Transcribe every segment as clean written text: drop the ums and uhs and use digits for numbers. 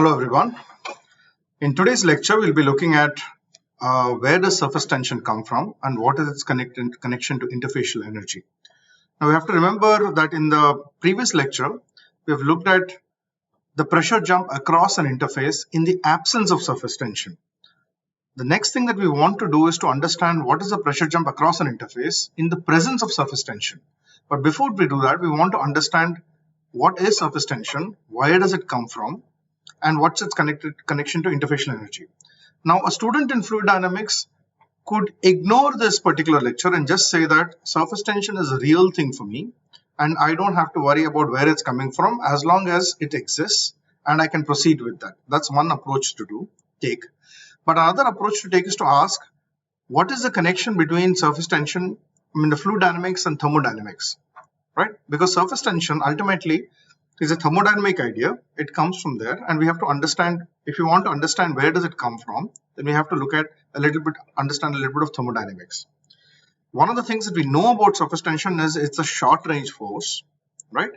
Hello everyone. In today's lecture, we'll be looking at where does surface tension come from and what is its connection to interfacial energy. Now we have to remember that in the previous lecture, we have looked at the pressure jump across an interface in the absence of surface tension. The next thing that we want to do is to understand what is the pressure jump across an interface in the presence of surface tension. But before we do that, we want to understand what is surface tension, where does it come from, and what's its connection to interfacial energy. Now, a student in fluid dynamics could ignore this particular lecture and just say that surface tension is a real thing for me, and I don't have to worry about where it's coming from as long as it exists, and I can proceed with that. That's one approach to take. But another approach to take is to ask, what is the connection between surface tension, the fluid dynamics and thermodynamics, right? Because surface tension ultimately is a thermodynamic idea. It comes from there, and we have to understand, if you want to understand where does it come from, then we have to look at understand a little bit of thermodynamics. One of the things that we know about surface tension is it's a short range force, right?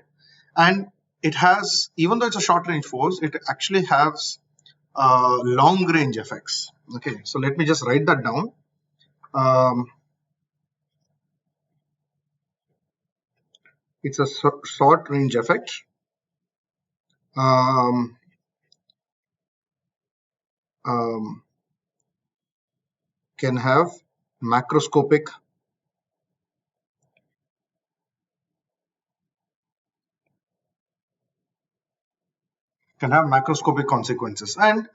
And it has, even though it's a short range force, it actually has long range effects. Okay, so let me just write that down. It's a short range effect. Can have macroscopic consequences, and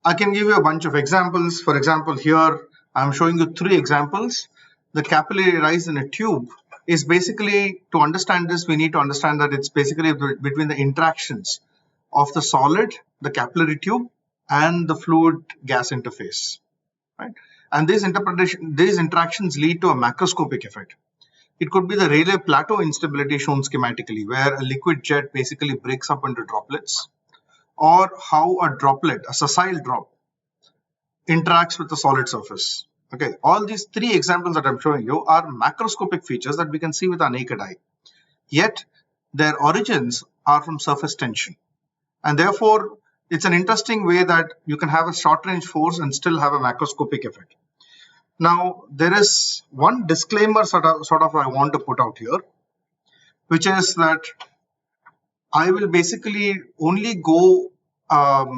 I can give you a bunch of examples. For example, here I'm showing you 3 examples. The capillary rise in a tube is basically, to understand this, we need to understand that it's basically between the interactions of the solid, the capillary tube, and the fluid gas interface, right? And these interactions lead to a macroscopic effect. It could be the Rayleigh-Plateau instability shown schematically, where a liquid jet basically breaks up into droplets, or how a droplet, a sessile drop, interacts with the solid surface. Okay, all these 3 examples that I'm showing you are macroscopic features that we can see with our naked eye. Yet, their origins are from surface tension. And therefore, it's an interesting way that you can have a short range force and still have a macroscopic effect. Now, there is one disclaimer sort of I want to put out here, which is that I will basically only go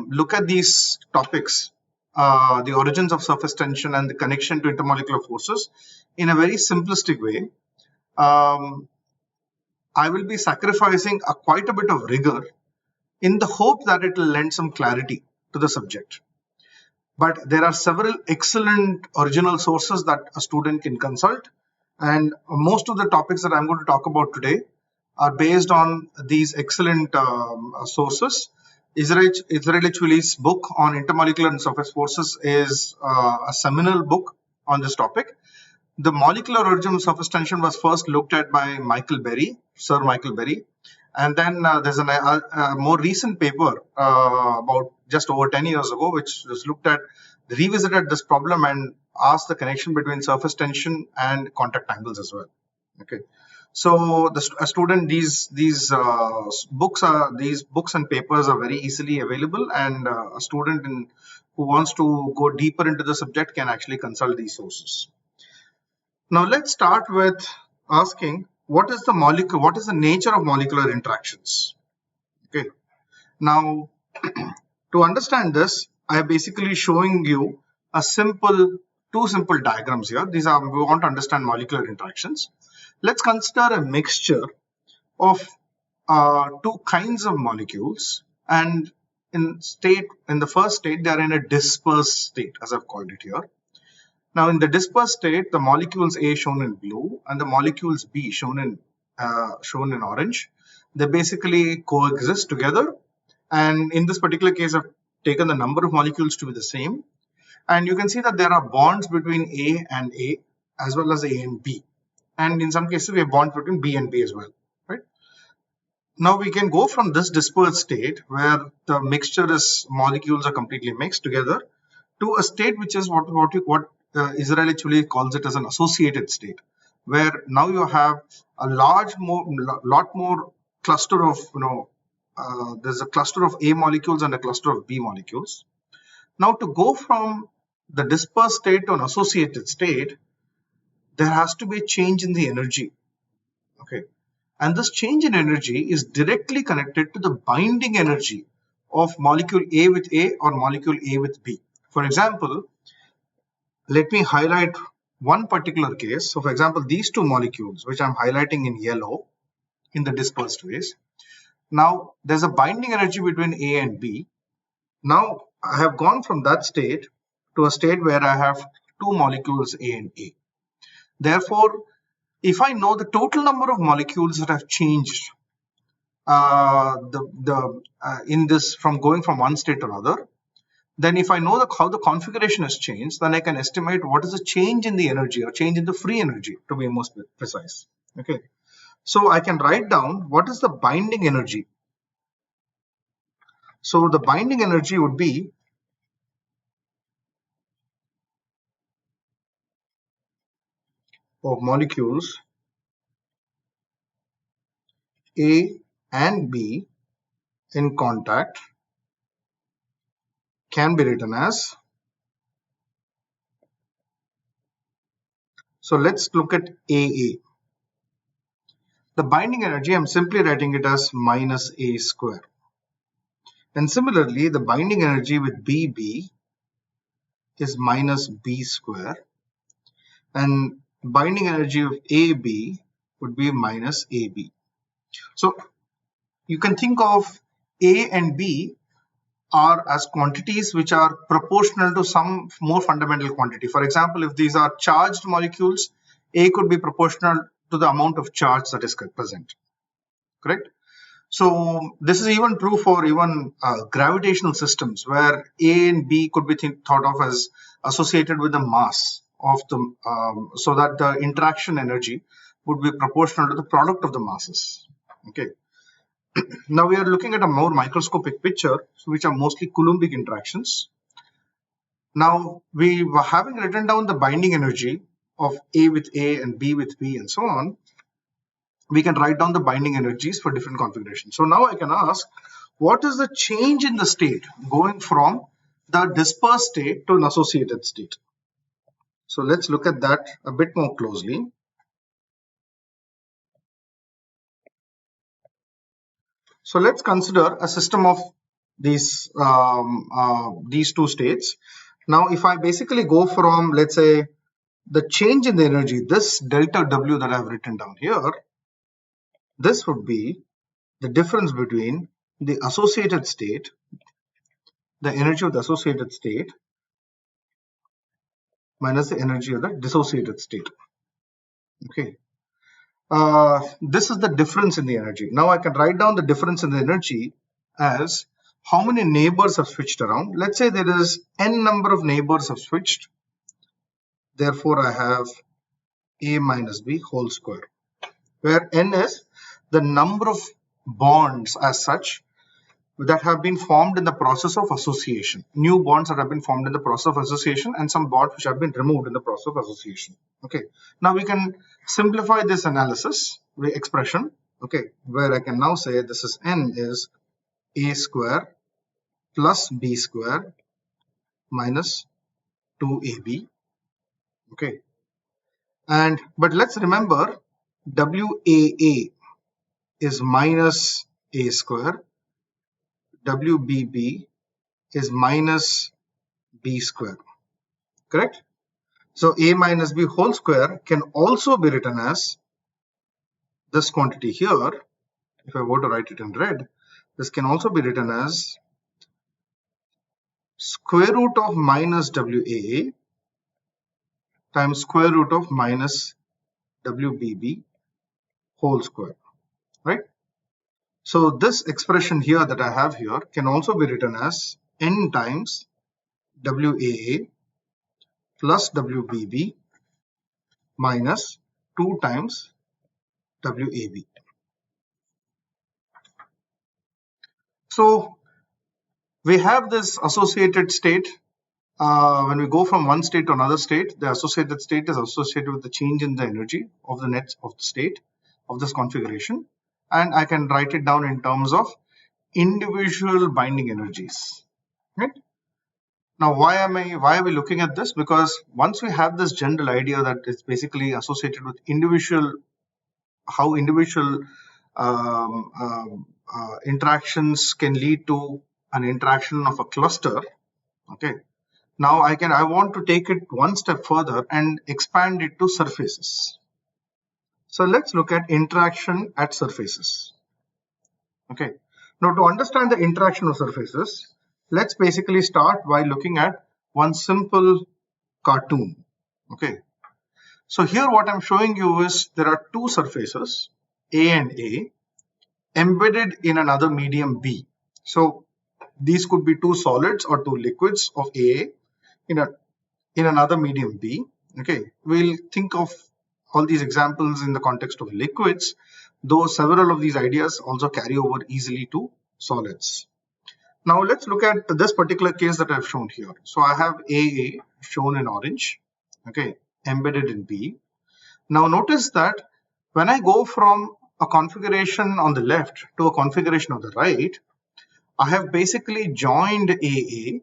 look at these topics, the origins of surface tension and the connection to intermolecular forces, in a very simplistic way. I will be sacrificing quite a bit of rigor in the hope that it will lend some clarity to the subject. But there are several excellent original sources that a student can consult, and most of the topics that I'm going to talk about today are based on these excellent sources. Israel Chwili's book on intermolecular and surface forces is a seminal book on this topic. The molecular origin of surface tension was first looked at by Sir Michael Berry. And then there's a more recent paper about just over 10 years ago, which was revisited this problem and asked the connection between surface tension and contact angles as well. Okay, so these books and papers are very easily available, and a student who wants to go deeper into the subject can actually consult these sources. Now let's start with asking, what is the nature of molecular interactions? Okay, now to understand this, I am basically showing you two simple diagrams here. We want to understand molecular interactions. Let's consider a mixture of 2 kinds of molecules, and in the first state they are in a dispersed state, as I've called it here. Now, in the dispersed state, the molecules A shown in blue and the molecules B shown in orange, they basically coexist together. And in this particular case, I've taken the number of molecules to be the same. And you can see that there are bonds between A and A, as well as A and B. And in some cases, we have bonds between B and B as well, right? Now, we can go from this dispersed state, where the molecules are completely mixed together, to a state which is what Israel Chwili calls it as an associated state, where now you have a lot more cluster of there's a cluster of A molecules and a cluster of B molecules. Now, to go from the dispersed state to an associated state, there has to be a change in the energy. Okay, and this change in energy is directly connected to the binding energy of molecule A with A or molecule A with B. For example, let me highlight one particular case. So for example, these two molecules, which I'm highlighting in yellow in the dispersed phase. Now, there's a binding energy between A and B. Now, I have gone from that state to a state where I have two molecules A and A. Therefore, if I know the total number of molecules that have changed in this from going from one state to another, then if I know how the configuration has changed, then I can estimate what is the change in the energy or change in the free energy, to be more precise. Okay, so I can write down what is the binding energy. So the binding energy would be of molecules A and B in contact can be written as, so let's look at AA. The binding energy, I'm simply writing it as minus A square. And similarly, the binding energy with BB is minus B square. And binding energy of AB would be minus AB. So you can think of A and B are as quantities which are proportional to some more fundamental quantity. For example, if these are charged molecules, A could be proportional to the amount of charge that is present. Correct? So this is even true for even gravitational systems, where A and B could be thought of as associated with the mass of the, so that the interaction energy would be proportional to the product of the masses. Okay. Now we are looking at a more microscopic picture, which are mostly Coulombic interactions. Now we were having written down the binding energy of A with A and B with B and so on. We can write down the binding energies for different configurations. So now I can ask, what is the change in the state going from the dispersed state to an associated state? So let's look at that a bit more closely. So let's consider a system of these two states. Now, if I basically go from, let's say, the change in the energy, this delta W that I've written down here, this would be the difference between the associated state, the energy of the associated state, minus the energy of the dissociated state. Okay. This is the difference in the energy. Now I can write down the difference in the energy as how many neighbors have switched around. Let's say there is n number of neighbors have switched. Therefore, I have A minus B whole square, where n is the number of bonds as such that have been formed in the process of association. New bonds that have been formed in the process of association, and some bonds which have been removed in the process of association. Okay. Now we can simplify this analysis expression. Okay, where I can now say this is n is A square plus B square minus 2AB. Okay. But let's remember WAA is minus A square, WBB is minus B square. Correct? So A minus B whole square can also be written as this quantity here. If I were to write it in red, this can also be written as square root of minus WAA times square root of minus WBB whole square, right? So this expression here that I have here can also be written as n times WAA plus WBB minus 2 times WAB. So we have this associated state. When we go from one state to another state, the associated state is associated with the change in the energy of the net of the state of this configuration. And I can write it down in terms of individual binding energies. Right? Now, why are we looking at this? Because once we have this general idea that it's basically associated with how individual interactions can lead to an interaction of a cluster. Okay. Now I want to take it one step further and expand it to surfaces. So let's look at interaction at surfaces. Okay. Now to understand the interaction of surfaces, let's basically start by looking at one simple cartoon. Okay. So here what I'm showing you is there are two surfaces, A and A, embedded in another medium B. So these could be two solids or two liquids of A in another medium B. Okay, we'll think of all these examples in the context of liquids, though several of these ideas also carry over easily to solids. Now let's look at this particular case that I've shown here. So I have AA shown in orange, okay, embedded in B. Now notice that when I go from a configuration on the left to a configuration on the right, I have basically joined AA.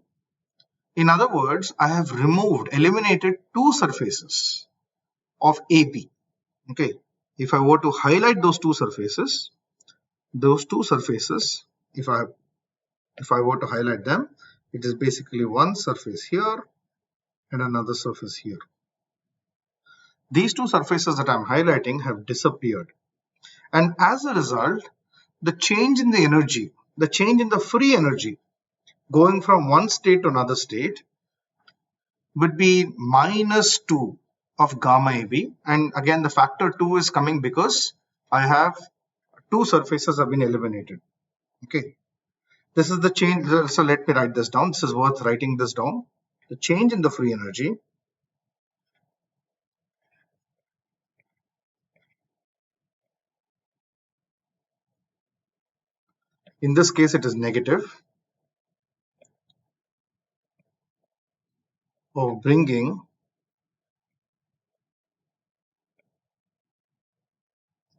In other words, I have eliminated two surfaces of AB. Okay, if I were to highlight those two surfaces, if I were to highlight them, it is basically one surface here and another surface here. These two surfaces that I'm highlighting have disappeared. And as a result, the change in the energy, the change in the free energy going from one state to another state would be -2 of gamma AB. And again, the factor 2 is coming because I have two surfaces have been eliminated. Okay. This is the change. So let me write this down. This is worth writing this down. The change in the free energy in this case, it is negative, of bringing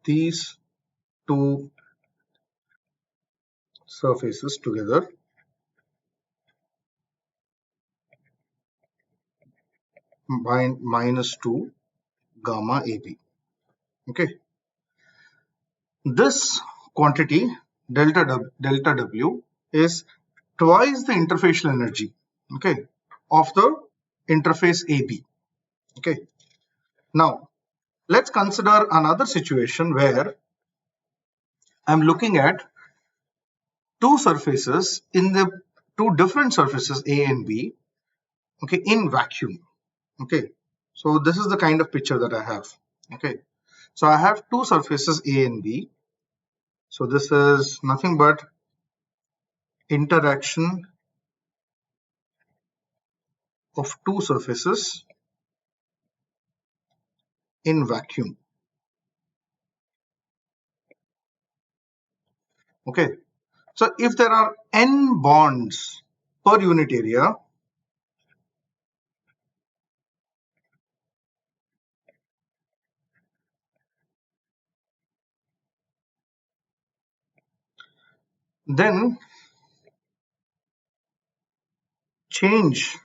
these two surfaces together by -2 gamma AB. Okay. This quantity delta W is twice the interfacial energy, okay, of the interface AB. Okay. Now let's consider another situation where I'm looking at two surfaces in the two different surfaces A and B, okay, in vacuum. Okay, so this is the kind of picture that I have. Okay, so I have two surfaces A and B. So this is nothing but interaction of two surfaces in vacuum. Okay, so if there are n bonds per unit area, then change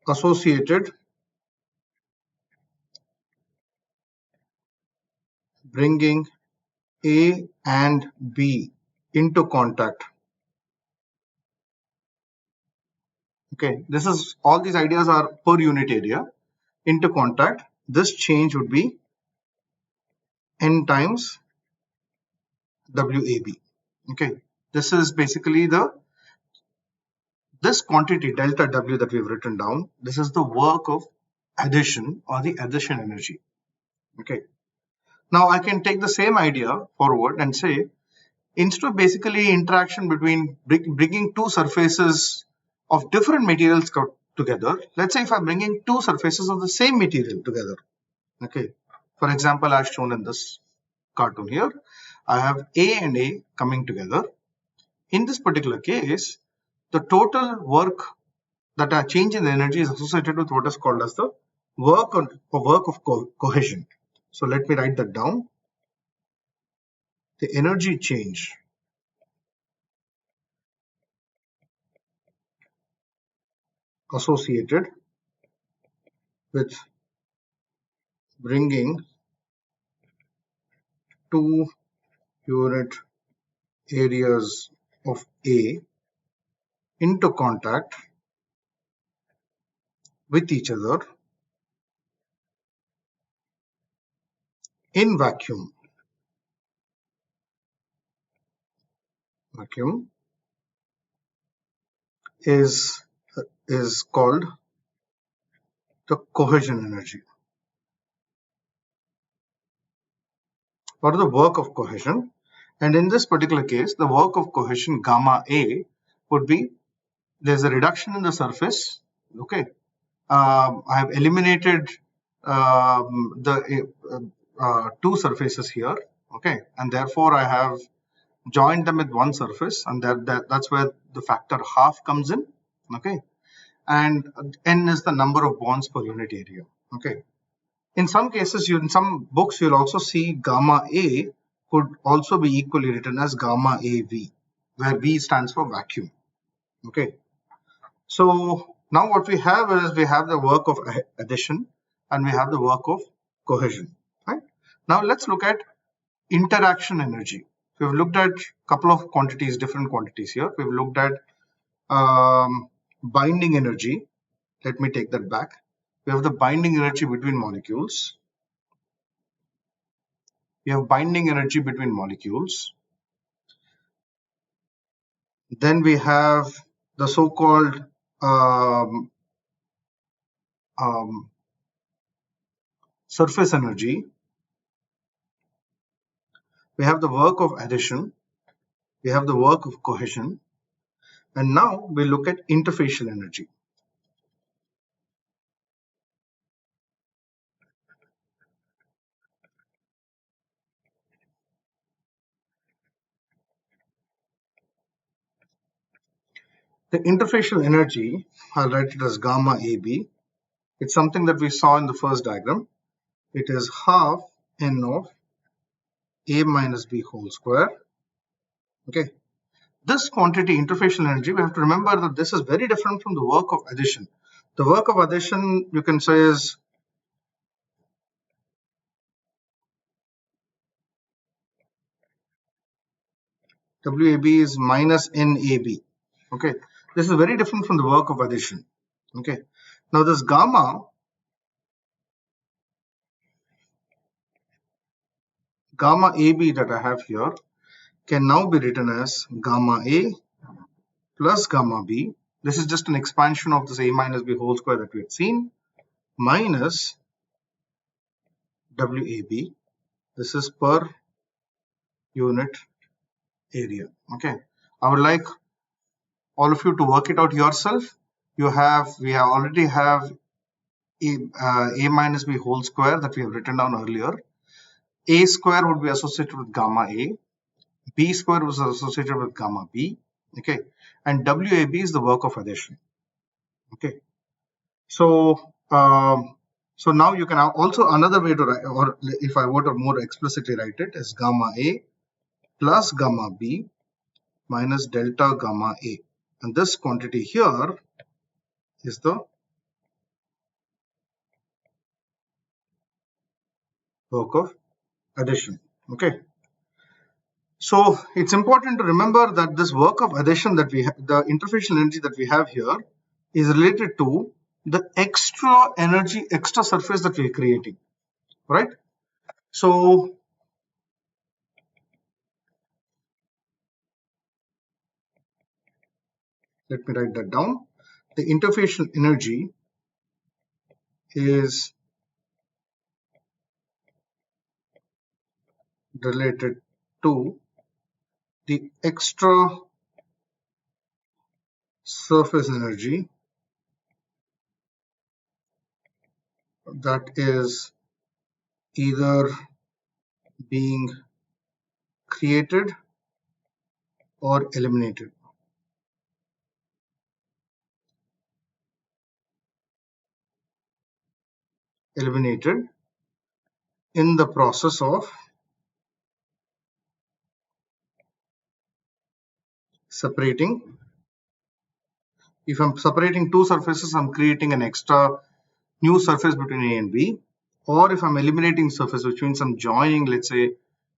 associated bringing A and B into contact. Okay, this is all these ideas are per unit area into contact. This change would be n times WAB. Okay, this is basically this quantity delta W that we've written down. This is the work of addition or the addition energy. Okay, now I can take the same idea forward and say, instead of basically interaction between bringing two surfaces of different materials together, let's say if I'm bringing two surfaces of the same material together. Okay, for example, as shown in this cartoon here, I have A and A coming together. In this particular case, the total work that a change in the energy is associated with what is called as the work of cohesion. So let me write that down. the energy change associated with bringing two unit areas of A into contact with each other in vacuum. Vacuum is called the cohesion energy or the work of cohesion. And in this particular case, the work of cohesion gamma A would be there's a reduction in the surface. Okay, I have eliminated the two surfaces here. Okay, and therefore I have joined them with one surface, and that's where the factor half comes in. Okay, and n is the number of bonds per unit area. Okay, in some cases, in some books, you'll also see gamma A could also be equally written as gamma AV, where V stands for vacuum. Okay, so now what we have is we have the work of addition and we have the work of cohesion. Right? Now let's look at interaction energy. We've looked at a couple of quantities, different quantities here. We've looked at binding energy. Let me take that back. We have the binding energy between molecules. We have binding energy between molecules. Then we have the so-called surface energy. We have the work of addition. We have the work of cohesion. And now we look at interfacial energy. The interfacial energy, I'll write it as gamma AB. It's something that we saw in the first diagram. It is half n of A minus B whole square. Okay. This quantity, interfacial energy, we have to remember that this is very different from the work of addition. The work of addition, you can say, is WAB is minus NAB. Okay. This is very different from the work of addition. Okay. Now this gamma AB that I have here can now be written as gamma A plus gamma B. This is just an expansion of this A minus B whole square that we had seen, minus WAB. This is per unit area. Okay. I would like all of you to work it out yourself. We already have A minus B whole square that we have written down earlier. A square would be associated with gamma A. B square was associated with gamma B. Okay. And WAB is the work of addition. Okay. So, so now you can have also another way to write, or if I were to more explicitly write it, is gamma A plus gamma B minus delta gamma A. And this quantity here is the work of addition. Okay. So it's important to remember that this work of addition that we have, the interfacial energy that we have here, is related to the extra energy, extra surface that we are creating, right? So let me write that down. The interfacial energy is related to the extra surface energy that is either being created or eliminated. Eliminated in the process of separating. If I'm separating two surfaces, I'm creating an extra new surface between A and B. Or if I'm eliminating surface, which means I'm joining, let's say,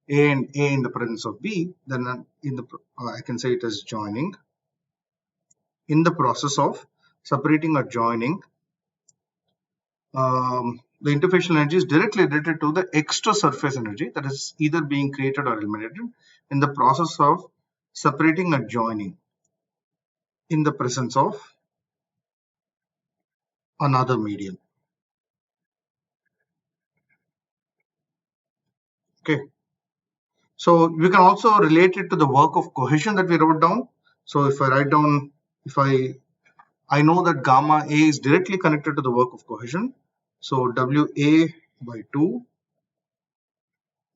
A and A in the presence of B, then I can say it as joining. In the process of separating or joining, the interfacial energy is directly related to the extra surface energy that is either being created or eliminated in the process of separating or joining in the presence of another medium. Okay. So we can also relate it to the work of cohesion that we wrote down. So if I write down, if I know that gamma A is directly connected to the work of cohesion. So WA by 2,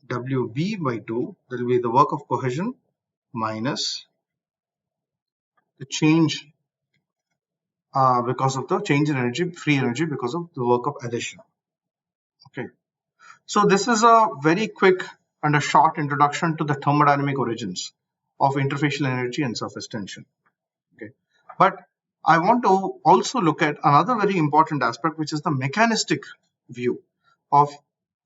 WB by 2, that will be the work of cohesion minus the change because of the change in energy, free energy because of the work of addition. Okay. So this is a very quick and a short introduction to the thermodynamic origins of interfacial energy and surface tension. Okay. But I want to also look at another very important aspect, which is the mechanistic view of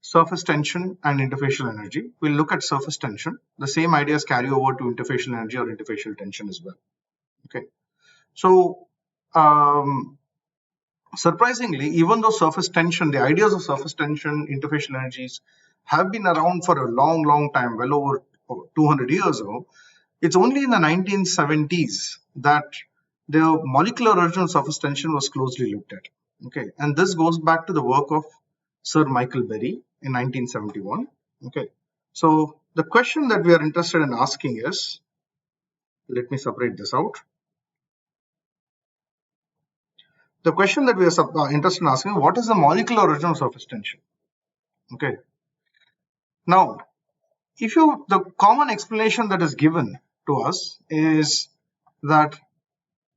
surface tension and interfacial energy. We'll look at surface tension. The same ideas carry over to interfacial energy or interfacial tension as well. Okay. So surprisingly, even though surface tension, the ideas of surface tension, interfacial energies have been around for a long time, well over 200 years ago, it's only in the 1970s that the molecular origin of surface tension was closely looked at. Okay, and this goes back to the work of Sir Michael Berry in 1971. Okay, so the question that we are interested in asking is, let me separate this out. The question that we are interested in asking, what is the molecular origin of surface tension? Okay. Now, the common explanation that is given to us is that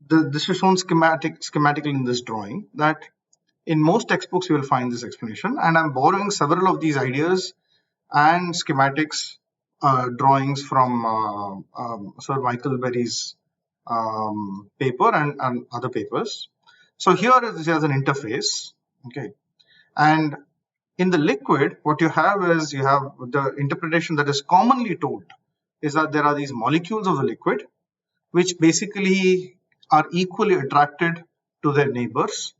this is shown schematically in this drawing, that in most textbooks you will find this explanation, and I'm borrowing several of these ideas and schematics drawings from Sir Michael Berry's paper and other papers. So here is an interface, okay, and in the liquid, what you have is the interpretation that is commonly told is that there are these molecules of the liquid which basically are equally attracted to their neighbors,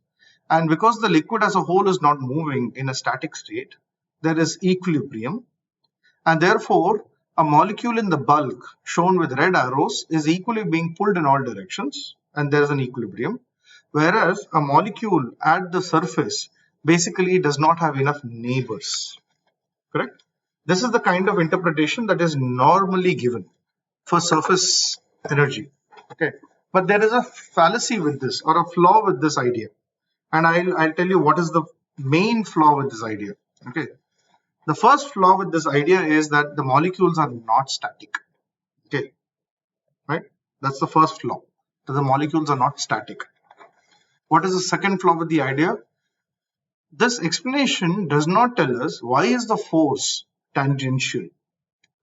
and because the liquid as a whole is not moving in a static state, there is equilibrium, and therefore a molecule in the bulk shown with red arrows is equally being pulled in all directions, and there is an equilibrium, whereas a molecule at the surface basically does not have enough neighbors. Correct? This is the kind of interpretation that is normally given for surface energy. Okay, but there is a fallacy with this, or a flaw with this idea, and I'll tell you what is the main flaw with this idea. Okay, the first flaw with this idea is that the molecules are not static. Okay, right? That's the first flaw, that the molecules are not static. What is the second flaw with the idea? This explanation does not tell us why is the force tangential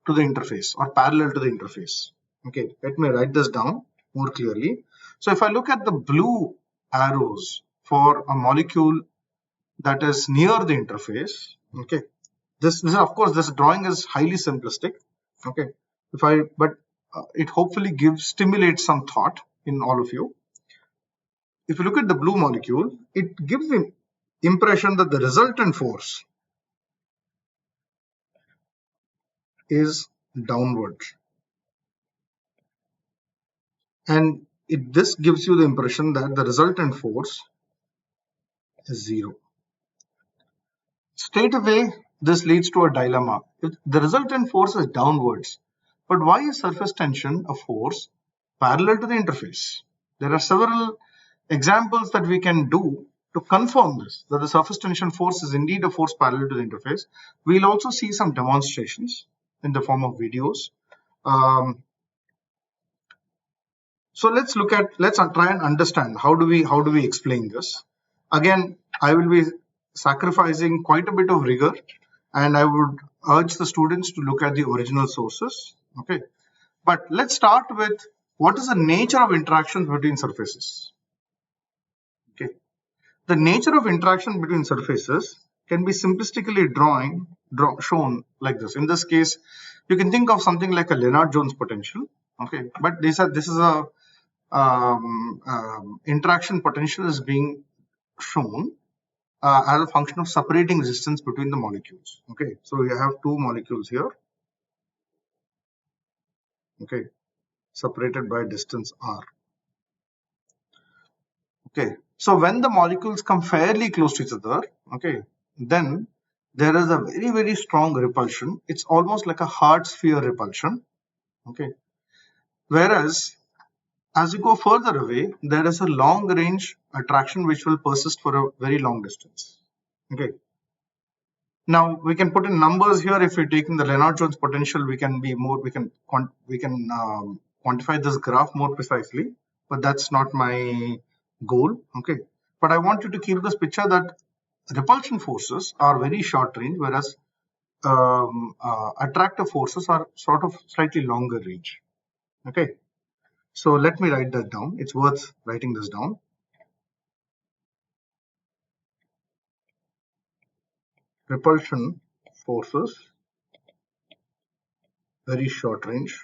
to the interface or parallel to the interface. Okay, let me write this down more clearly. So if I look at the blue arrows for a molecule that is near the interface, okay, this of course this drawing is highly simplistic. Okay, but it hopefully stimulates some thought in all of you. If you look at the blue molecule, it gives the impression that the resultant force is downward, and this gives you the impression that the resultant force is 0. Straight away, this leads to a dilemma. If the resultant force is downwards, but why is surface tension a force parallel to the interface? There are several examples that we can do to confirm this, that the surface tension force is indeed a force parallel to the interface. We'll also see some demonstrations in the form of videos. So let's try and understand how do we explain this. Again, I will be sacrificing quite a bit of rigor, and I would urge the students to look at the original sources. Okay, but let's start with what is the nature of interactions between surfaces? Okay. The nature of interaction between surfaces can be simplistically shown like this. In this case, you can think of something like a Lennard-Jones potential. Okay, but this is a interaction potential is being shown as a function of separating resistance between the molecules. Okay, so you have two molecules here. Okay, separated by distance r. Okay, so when the molecules come fairly close to each other, okay, then there is a very strong repulsion. It's almost like a hard sphere repulsion. Okay, whereas as you go further away, there is a long range attraction which will persist for a very long distance. Okay. Now we can put in numbers here. If we're taking the Lennard-Jones potential, we can quantify this graph more precisely. But that's not my goal. Okay. But I want you to keep this picture that repulsion forces are very short range, whereas attractive forces are sort of slightly longer range. Okay. So let me write that down. It's worth writing this down. Repulsion forces, very short range.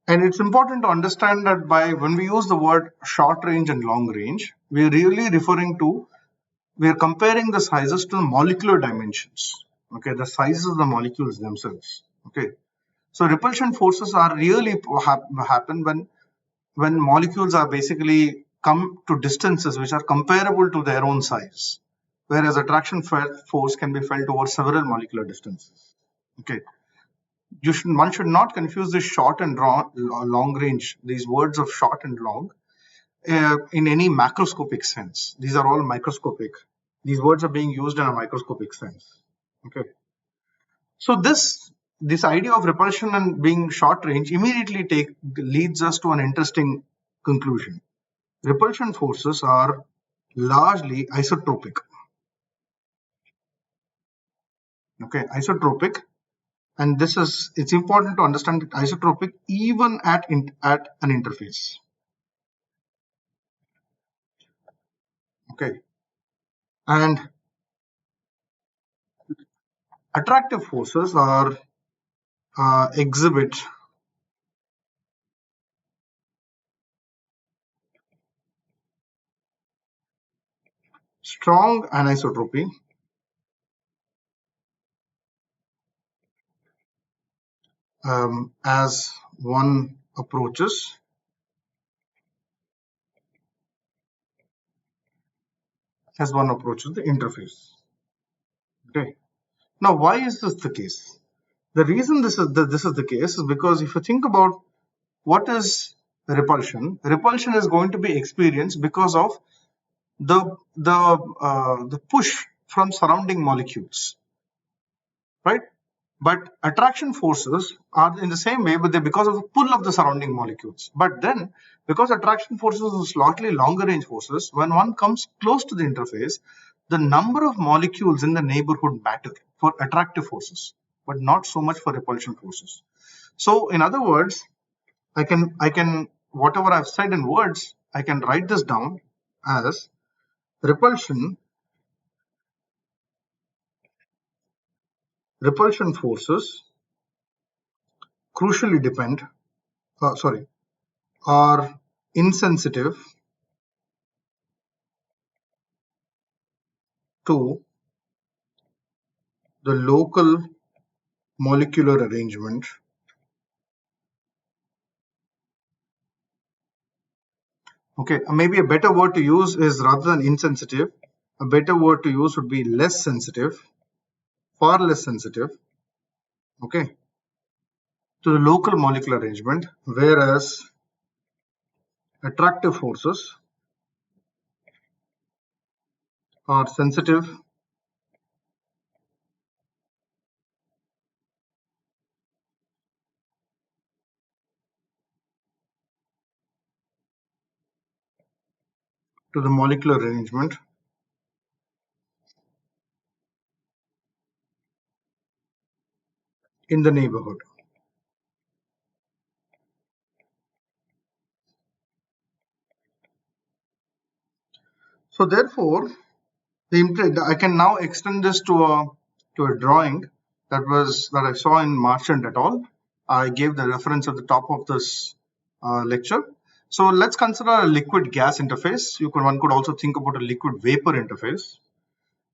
And it's important to understand that when we use the word short range and long range, we're really we're comparing the sizes to the molecular dimensions. Okay, the sizes of the molecules themselves. Okay, so repulsion forces are really happen when molecules are basically come to distances which are comparable to their own size, whereas attraction force can be felt over several molecular distances. Okay, one should not confuse this short and long range, these words of short and long, in any macroscopic sense. These are all microscopic. These words are being used in a microscopic sense. Okay. So this idea of repulsion and being short range immediately leads us to an interesting conclusion. Repulsion forces are largely isotropic. Okay, isotropic. And it's important to understand that isotropic even at an interface. Okay, and attractive forces are exhibit strong anisotropy as one approaches the interface. Okay. Now, why is this the case? The reason this is the case is because if you think about what is repulsion is going to be experienced because of the push from surrounding molecules, right? But attraction forces are in the same way, but they're because of the pull of the surrounding molecules. But then, because attraction forces are slightly longer range forces, when one comes close to the interface, the number of molecules in the neighborhood matter for attractive forces, but not so much for repulsion forces. So, in other words, I can whatever I've said in words, I can write this down as repulsion forces crucially are insensitive to the local molecular arrangement okay, maybe a better word to use is, rather than insensitive, a better word to use would be less sensitive, far less sensitive, okay, to the local molecular arrangement, whereas attractive forces are sensitive to the molecular arrangement in the neighborhood. So therefore, I can now extend this to a drawing that I saw in Marchand et al. I gave the reference at the top of this lecture. So let's consider a liquid gas interface. One could also think about a liquid vapor interface.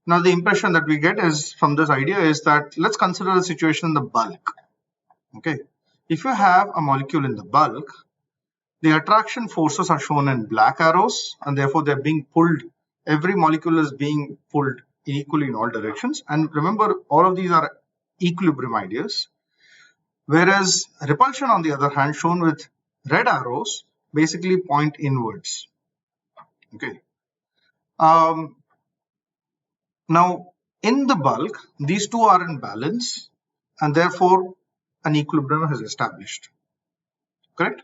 Now the impression that we get is from this idea is that let's consider a situation in the bulk. Okay, if you have a molecule in the bulk, the attraction forces are shown in black arrows, and therefore they're being pulled. Every molecule is being pulled equally in all directions. And remember, all of these are equilibrium ideas. Whereas repulsion, on the other hand, shown with red arrows, basically point inwards. Okay. Now, in the bulk, these two are in balance, and therefore an equilibrium is established. Correct?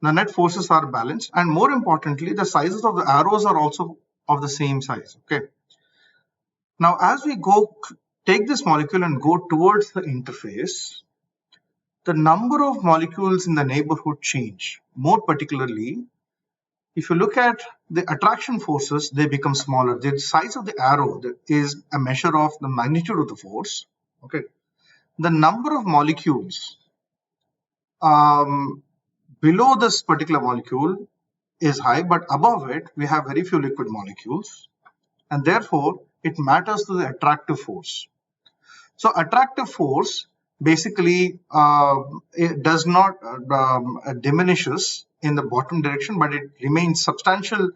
The net forces are balanced, and more importantly, the sizes of the arrows are also of the same size. Okay. Now, as we take this molecule and go towards the interface, the number of molecules in the neighborhood change. More particularly, if you look at the attraction forces, they become smaller. The size of the arrow is a measure of the magnitude of the force. Okay. The number of molecules below this particular molecule is high, but above it, we have very few liquid molecules, and therefore it matters to the attractive force. So attractive force basically it does not diminishes in the bottom direction, but it remains substantial.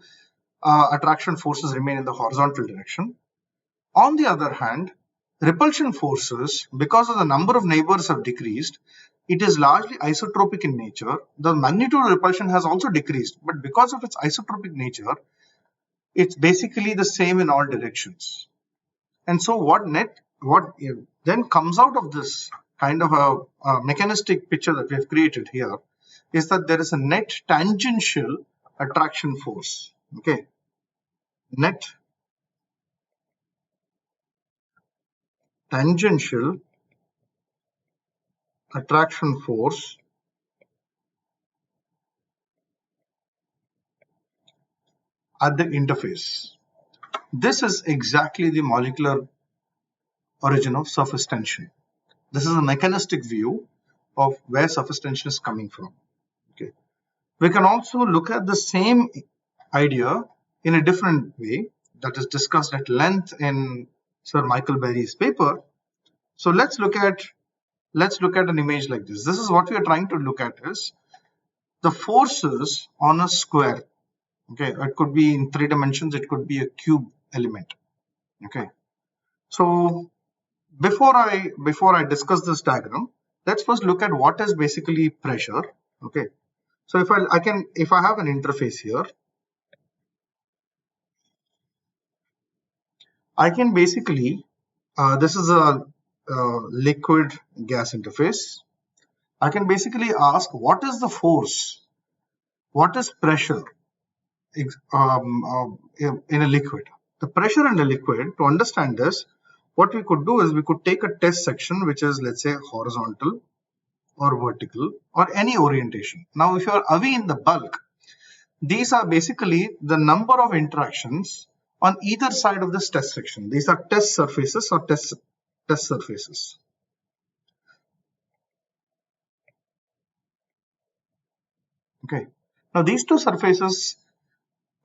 Attraction forces remain in the horizontal direction. On the other hand, repulsion forces, because of the number of neighbors have decreased, it is largely isotropic in nature. The magnitude of repulsion has also decreased, but because of its isotropic nature, it's basically the same in all directions. And so what then comes out of this kind of a mechanistic picture that we have created here is that there is a net tangential attraction force. Okay, net tangential attraction force at the interface. This is exactly the molecular origin of surface tension. This is a mechanistic view of where surface tension is coming from. Okay. We can also look at the same idea in a different way that is discussed at length in Sir Michael Berry's paper. So let's look at an image like this. This is what we are trying to look at is the forces on a square. Okay, it could be in 3 dimensions, it could be a cube element. Okay, so before I discuss this diagram, let's first look at what is basically pressure. Okay, so if I have an interface here, I can basically this is a liquid gas interface. I can basically ask what is the force, what is pressure in a liquid. The pressure in a liquid, to understand this, what we could do is we could take a test section which is, let's say, horizontal or vertical or any orientation. Now if you are away in the bulk, these are basically the number of interactions on either side of this test section. These are test surfaces or test surfaces. Okay. Now these two surfaces,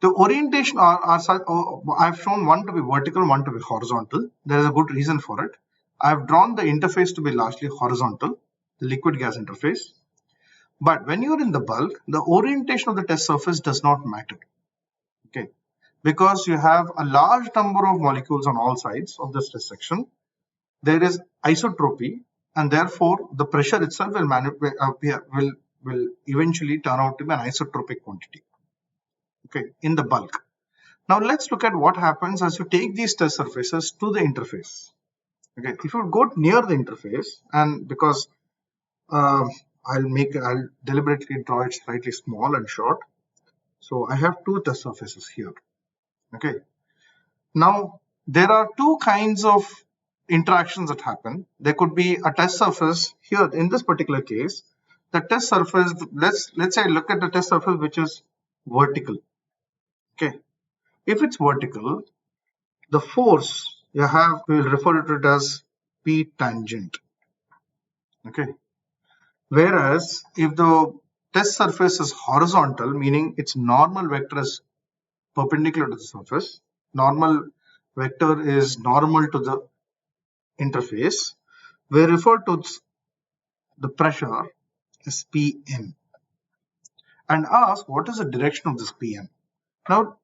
the orientation I've shown one to be vertical, one to be horizontal. There is a good reason for it. I've drawn the interface to be largely horizontal, the liquid gas interface. But when you're in the bulk, the orientation of the test surface does not matter. Okay, because you have a large number of molecules on all sides of this test section. There is isotropy, and therefore the pressure itself will eventually turn out to be an isotropic quantity. Okay, in the bulk. Now let's look at what happens as you take these test surfaces to the interface. Okay, if you go near the interface, and because I'll deliberately draw it slightly small and short. So I have two test surfaces here. Okay. Now there are two kinds of interactions that happen. There could be a test surface here in this particular case. The test surface, let's say look at the test surface which is vertical. Okay. If it's vertical, the force you have, we will refer to it as P tangent. Okay. Whereas if the test surface is horizontal, meaning its normal vector is perpendicular to the surface, normal vector is normal to the interface, we refer to the pressure as Pn and ask what is the direction of this Pn. Now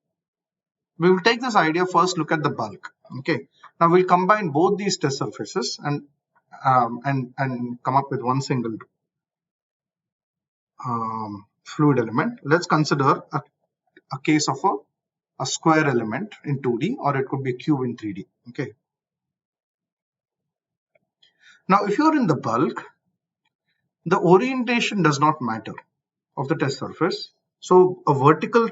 we will take this idea first, look at the bulk. Okay. Now we'll combine both these test surfaces and come up with one single fluid element. Let's consider a case of a square element in 2D, or it could be a cube in 3D. Okay. Now if you're in the bulk, the orientation does not matter of the test surface. So a vertical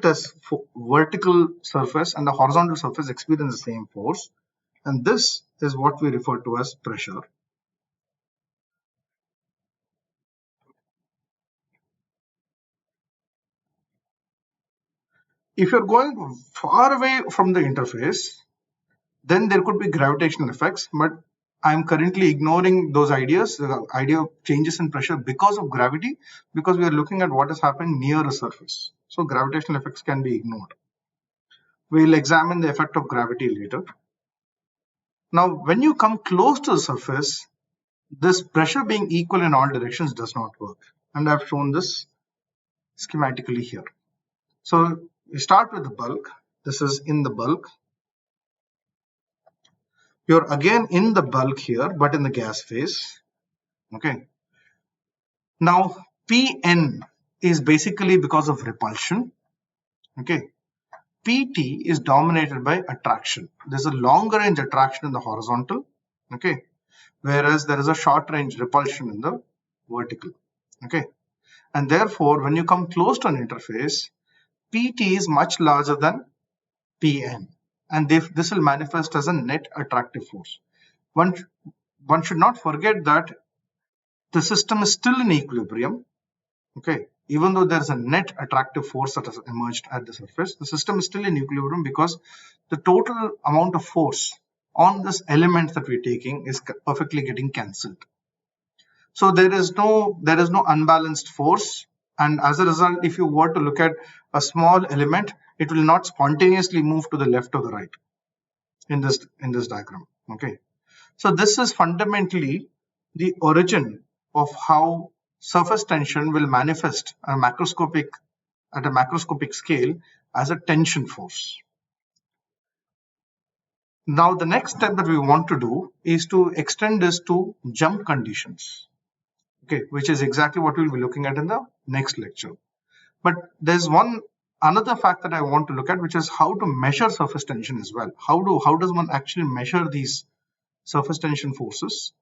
surface and a horizontal surface experience the same force, and this is what we refer to as pressure. If you're going far away from the interface, then there could be gravitational effects, but I'm currently ignoring those ideas. The idea of changes in pressure because of gravity, because we are looking at what is happening near a surface. So gravitational effects can be ignored. We'll examine the effect of gravity later. Now, when you come close to the surface, this pressure being equal in all directions does not work. And I've shown this schematically here. So we start with the bulk. This is in the bulk. You're again in the bulk here, but in the gas phase. Okay. Now, Pn is basically because of repulsion. Okay. Pt is dominated by attraction. There's a longer range attraction in the horizontal. Okay. Whereas there is a short range repulsion in the vertical. Okay. And therefore, when you come close to an interface, Pt is much larger than Pn. And this will manifest as a net attractive force. One should not forget that the system is still in equilibrium. Okay, even though there is a net attractive force that has emerged at the surface, the system is still in equilibrium because the total amount of force on this element that we're taking is perfectly getting cancelled. So there is no unbalanced force, and as a result, if you were to look at a small element, it will not spontaneously move to the left or the right in this diagram. Okay, so this is fundamentally the origin of how surface tension will manifest at a macroscopic scale as a tension force. Now the next step that we want to do is to extend this to jump conditions. Okay, which is exactly what we'll be looking at in the next lecture. But there's another fact that I want to look at, which is how to measure surface tension as well. How does one actually measure these surface tension forces?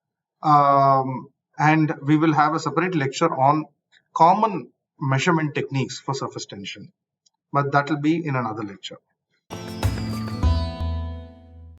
And we will have a separate lecture on common measurement techniques for surface tension, but that will be in another lecture.